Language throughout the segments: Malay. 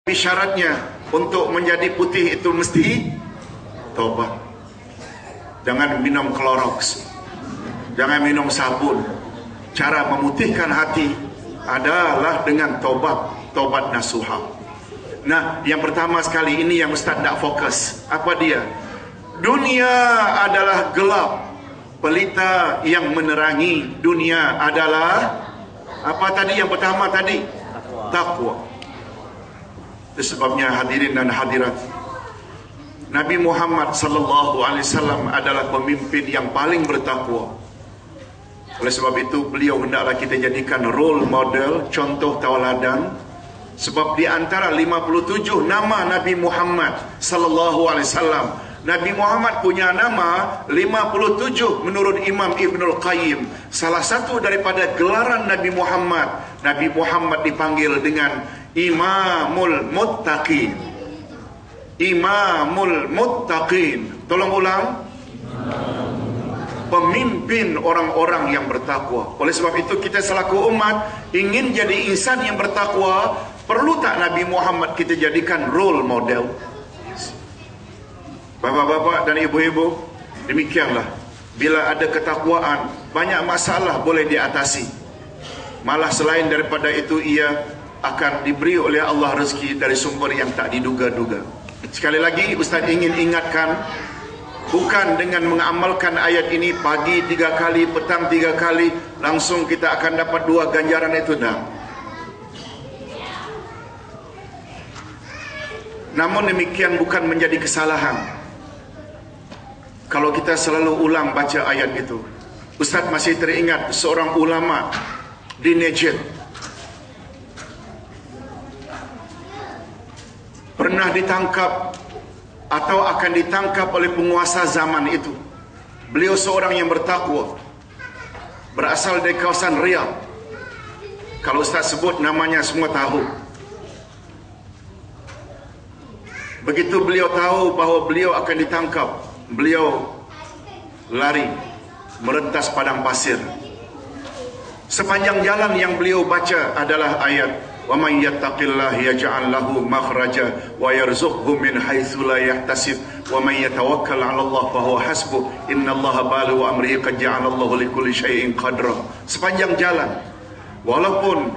Syaratnya untuk menjadi putih itu mesti taubat. Jangan minum Clorox, jangan minum sabun. Cara memutihkan hati adalah dengan taubat nasuha. Nah, yang pertama sekali ini yang Ustaz nak fokus. Apa dia? Dunia adalah gelap, pelita yang menerangi dunia adalah apa tadi yang pertama tadi? Takwa. Itu sebabnya hadirin dan hadirat, Nabi Muhammad sallallahu alaihi wasallam adalah pemimpin yang paling bertakwa. Oleh sebab itu beliau hendaklah kita jadikan role model, contoh tauladan. Sebab di antara 57 nama Nabi Muhammad sallallahu alaihi wasallam, Nabi Muhammad punya nama 57 menurut Imam Ibnul Qayyim. Salah satu daripada gelaran Nabi Muhammad dipanggil dengan Imamul Muttaqin. Imamul Muttaqin. Tolong ulang. Pemimpin orang-orang yang bertakwa. Oleh sebab itu kita selaku umat ingin jadi insan yang bertakwa, perlu tak Nabi Muhammad kita jadikan role model? Bapak-bapak dan ibu-ibu, demikianlah. Bila ada ketakwaan, banyak masalah boleh diatasi. Malah selain daripada itu, ia akan diberi oleh Allah rezeki dari sumber yang tak diduga-duga. Sekali lagi Ustaz ingin ingatkan, bukan dengan mengamalkan ayat ini pagi 3 kali, petang 3 kali langsung kita akan dapat 2 ganjaran itu dah. Namun demikian bukan menjadi kesalahan kalau kita selalu ulang baca ayat itu. Ustaz masih teringat seorang ulama di Najd pernah ditangkap atau akan ditangkap oleh penguasa zaman itu. Beliau seorang yang bertakwa, berasal dari kawasan Riyadh. Kalau Ustaz sebut namanya semua tahu. Begitu beliau tahu bahawa beliau akan ditangkap, beliau lari merentas padang pasir. Sepanjang jalan yang beliau baca adalah ayat wa man yattaqillaha yaj'al lahu makhraja wa yarzuqhu min haitsu la yahtasib wa man yatawakkal 'ala Allah fa huwa hasbuh innallaha balighu amrihi qad ja'ala Allahu likulli syai'in qadra. Sepanjang jalan, walaupun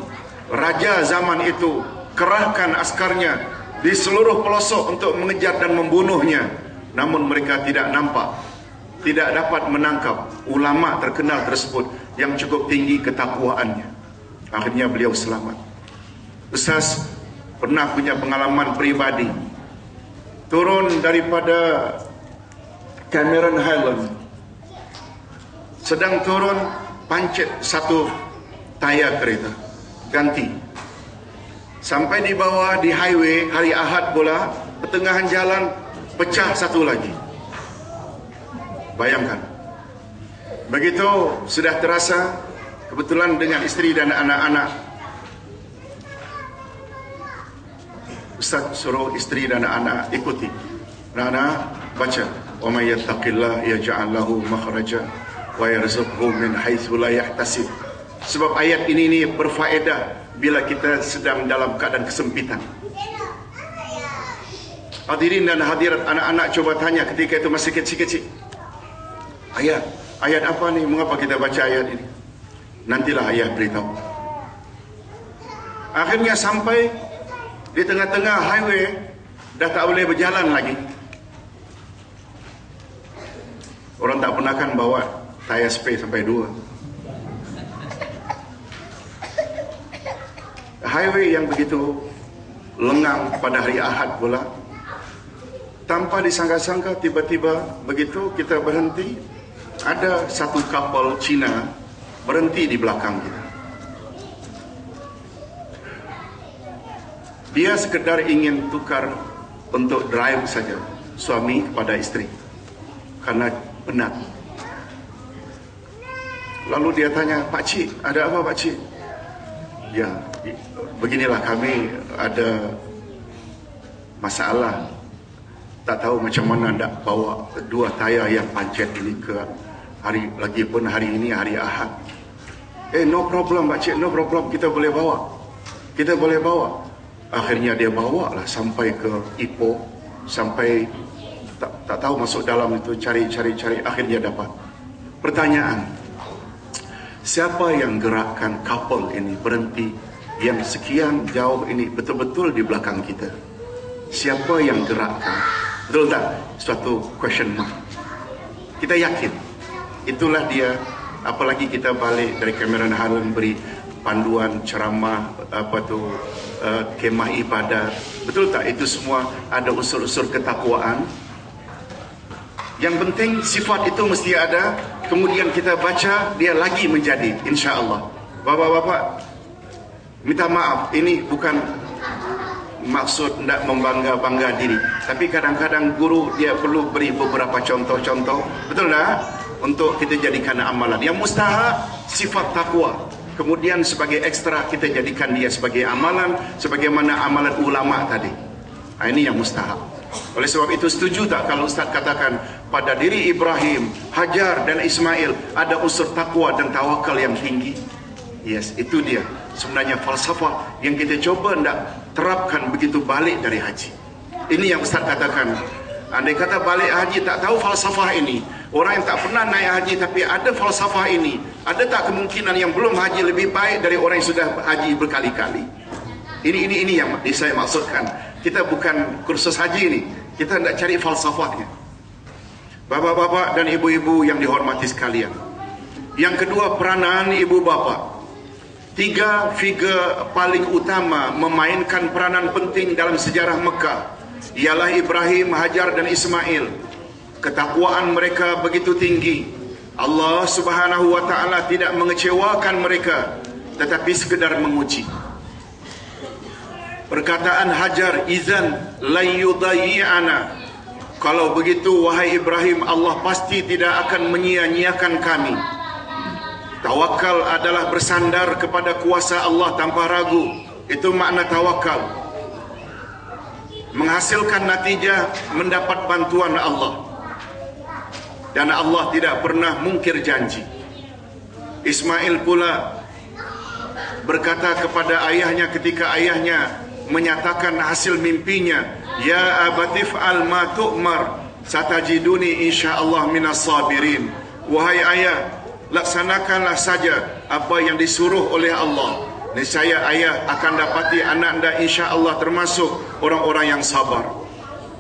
raja zaman itu kerahkan askarnya di seluruh pelosok untuk mengejar dan membunuhnya, namun mereka tidak nampak, tidak dapat menangkap ulama terkenal tersebut yang cukup tinggi ketakwaannya. Akhirnya beliau selamat. Ustaz pernah punya pengalaman peribadi, turun daripada Cameron Highland, sedang turun pancit satu tayar kereta, ganti. Sampai di bawah di highway hari Ahad pula, pertengahan jalan pecah satu lagi. Bayangkan. Begitu sudah terasa, kebetulan dengan isteri dan anak-anak, Ustaz suruh isteri dan anak ikuti. Anak baca, "Wa may yattaqillaha yaj'al lahu makhraja wa yarzuqhu min haitsu la yahtasib." Sebab ayat ini berfaedah bila kita sedang dalam keadaan kesempitan. Hadirin dan hadirat, anak-anak coba tanya ketika itu masih kecil-kecil. Ayat apa ni? Mengapa kita baca ayat ini? Nantilah ayah beritahu. Akhirnya sampai di tengah-tengah highway, dah tak boleh berjalan lagi. Orang tak pernah kan bawa tayar spray sampai 2. Highway yang begitu lengang pada hari Ahad pula, tanpa disangka-sangka tiba-tiba begitu kita berhenti, ada satu kapal Cina berhenti di belakang kita. Dia sekedar ingin tukar untuk drive saja, suami kepada isteri, karena penat. Lalu dia tanya, "Pak Cik, ada apa Pak Cik?" "Ya, beginilah kami ada masalah. Tak tahu macam mana nak bawa 2 tayar yang pancet ini ke hari, lagipun hari ini hari Ahad." "No problem Pak Cik, no problem, kita boleh bawa. Akhirnya dia bawa lah sampai ke Ipoh, sampai tak tahu masuk dalam itu, cari. Akhirnya dapat. Pertanyaan, siapa yang gerakkan kapal ini berhenti yang sekian jauh ini betul-betul di belakang kita? Siapa yang gerakkan? Betul tak? Suatu question mark. Kita yakin itulah dia. Apalagi kita balik dari Cameron Highland beri panduan ceramah kemah ibadat. Betul tak? Itu semua ada unsur-unsur ketakwaan. Yang penting sifat itu mesti ada. Kemudian kita baca, dia lagi menjadi, insya-Allah. Bapak-bapak, minta maaf, ini bukan maksud nak membangga-bangga diri, tapi kadang-kadang guru dia perlu beri beberapa contoh-contoh, betul tak? Untuk kita jadikan amalan. Yang mustahak sifat takwa. Kemudian sebagai ekstra kita jadikan dia sebagai amalan, sebagaimana amalan ulama tadi. Ini yang mustahak. Oleh sebab itu, setuju tak kalau Ustaz katakan pada diri Ibrahim, Hajar dan Ismail ada unsur takwa dan tawakal yang tinggi? Yes, itu dia sebenarnya falsafah yang kita coba nak terapkan begitu balik dari haji. Ini yang Ustaz katakan. Andai kata balik haji tak tahu falsafah ini, orang yang tak pernah naik haji tapi ada falsafah ini, ada tak kemungkinan yang belum haji lebih baik dari orang yang sudah haji berkali-kali? Ini yang saya maksudkan. Kita bukan kursus haji ini, kita nak cari falsafahnya. Bapak-bapak dan ibu-ibu yang dihormati sekalian, yang kedua, peranan ibu bapa. 3 figure paling utama memainkan peranan penting dalam sejarah Mekah ialah Ibrahim, Hajar dan Ismail. Ketakwaan mereka begitu tinggi. Allah Subhanahu wa taala tidak mengecewakan mereka, tetapi sekedar menguji. Perkataan Hajar, izan la yudayyi'ana. Kalau begitu wahai Ibrahim, Allah pasti tidak akan menyia-nyiakan kami. Tawakal adalah bersandar kepada kuasa Allah tanpa ragu. Itu makna tawakal. Menghasilkan natijah mendapat bantuan Allah. Dan Allah tidak pernah mungkir janji. Ismail pula berkata kepada ayahnya ketika ayahnya menyatakan hasil mimpinya, ya abatif al ma tu'mar satajiduni insyaallah minas sabirin. Wahai ayah, laksanakanlah saja apa yang disuruh oleh Allah. Nescaya ayah akan dapati anak anda insya-Allah termasuk orang-orang yang sabar.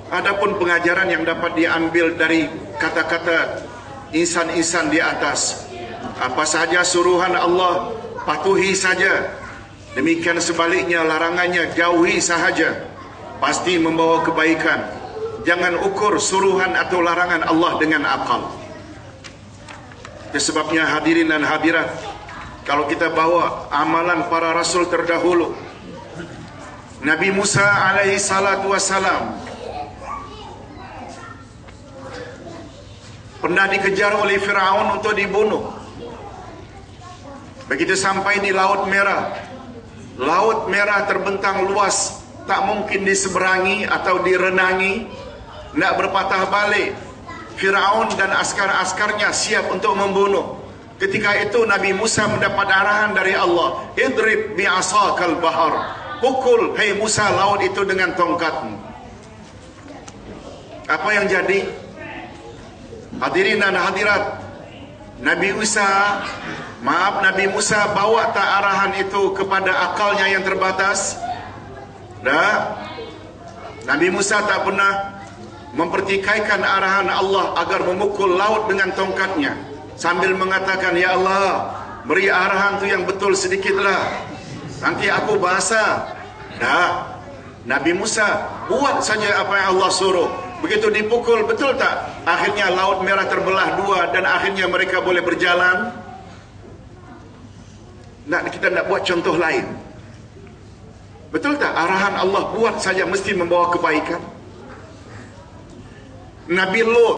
Adapun pengajaran yang dapat diambil dari kata-kata insan-insan di atas, apa saja suruhan Allah patuhi saja. Demikian sebaliknya larangannya jauhi sahaja, pasti membawa kebaikan. Jangan ukur suruhan atau larangan Allah dengan akal. Sebabnya hadirin dan hadirat, kalau kita bawa amalan para rasul terdahulu, Nabi Musa alaihi salatu wassalam pernah dikejar oleh Firaun untuk dibunuh. Begitu sampai di Laut Merah, Laut Merah terbentang luas, tak mungkin diseberangi atau direnangi. Nak berpatah balik, Firaun dan askar-askarnya siap untuk membunuh. Ketika itu Nabi Musa mendapat arahan dari Allah, idrib bi'asakal bahar, pukul hai Musa laut itu dengan tongkatmu. Apa yang jadi? Hadirin dan hadirat, Nabi Musa bawa tak arahan itu kepada akalnya yang terbatas? Dah. Nabi Musa tak pernah mempertikaikan arahan Allah agar memukul laut dengan tongkatnya sambil mengatakan, ya Allah, beri arahan tu yang betul sedikitlah, nanti aku basah. Dah. Nabi Musa buat saja apa yang Allah suruh. Begitu dipukul, betul tak? Akhirnya Laut Merah terbelah dua dan akhirnya mereka boleh berjalan. Kita nak buat contoh lain. Betul tak? Arahan Allah buat saja mesti membawa kebaikan. Nabi Lut